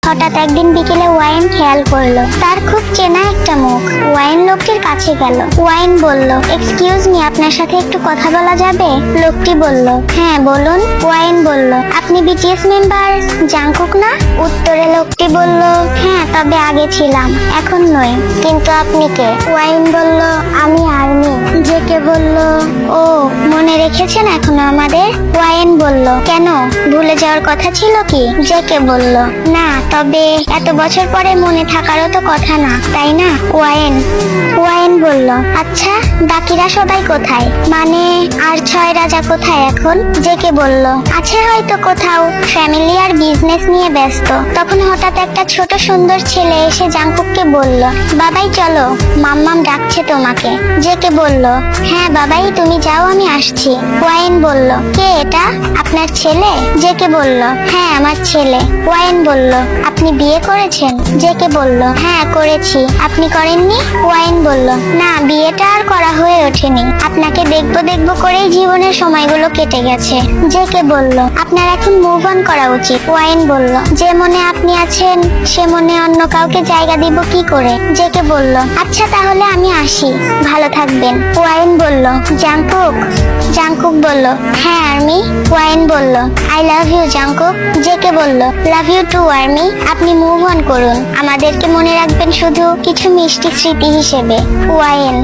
হঠাৎ একদিন বিকেলে ওয়াইন খেয়াল করলো তার খুব চেনা একটা মুখ। ওয়াইন লোকটির কাছে গেল। ওয়াইন বলল, এক্সকিউজ মি, আপনার সাথে একটু কথা বলা যাবে? লোকটি বলল, হ্যাঁ বলুন। ওয়াইন বলল, আপনি বিটিএস মেম্বার জাংকুক না? উত্তরে লোকটি বলল, হ্যাঁ, তবে আগে ছিলাম, এখন নই। কিন্তু আপনি কে? ওয়াইন বলল, আমি আর্মি। জেকে বলল, ও, মনে রেখেছেন এখনো আমাদের? ওয়াইন বলল, কেন, ভুলে যাওয়ার কথা ছিল কি? জেকে বলল, না, তবে এত বছর পরে মনে থাকারও তো কথা না, তাই না? ওয়াইন বলল, আচ্ছা, বাকিরা সবাই কোথায়? মানে আর 6 রাজা কোথায় এখন? জেকে বলল, আছে হয়তো কোথাও, ফ্যামিলি আর বিজনেস নিয়ে ব্যস্ত। তখন হঠাৎ একটা ছোট সুন্দর ছেলে এসে জাংকুককে বলল, বাবাই চলো, মাম্মাম ডাকছে তোমাকে। জেকে বলল, হ্যাঁ বাবাই, তুমি যাও, আমি আসছি। ওয়াইন বলল, কে এটা? আপনার ছেলে? জেকে বলল, হ্যাঁ, আমার ছেলে। ওয়াইন বলল, আপনি বিয়ে করেছেন? জেকে বলল, হ্যাঁ করেছি। আপনি করেননি? ওয়াইন বলল, না, বিয়েটা আর করা হয়ে ওঠেনি। আপনাকে দেখবো দেখবো করেই জীবনের সময়গুলো কেটে গেছে। জেকে বলল, আপনার এখন মুভ অন করা উচিত। ওয়াইন বলল, যে মনে আপনি আছেন সে মনে অন্য কাউকে জায়গা দিব কি করে? জেকে বলল, আচ্ছা তাহলে আমি আসি, ভালো থাকবেন। ওয়াইন বলল, জাংকুক? জাংকুক বলল, হ্যাঁ আর্মি। ওয়াইন বলল, I love you Jungkook. JK বলল, লাভ ইউ টু আর্মি। আপনি মুভ অন করুন, আমাদেরকে মনে রাখবেন শুধু কিছু মিষ্টি স্মৃতি হিসেবে। ওয়াইন।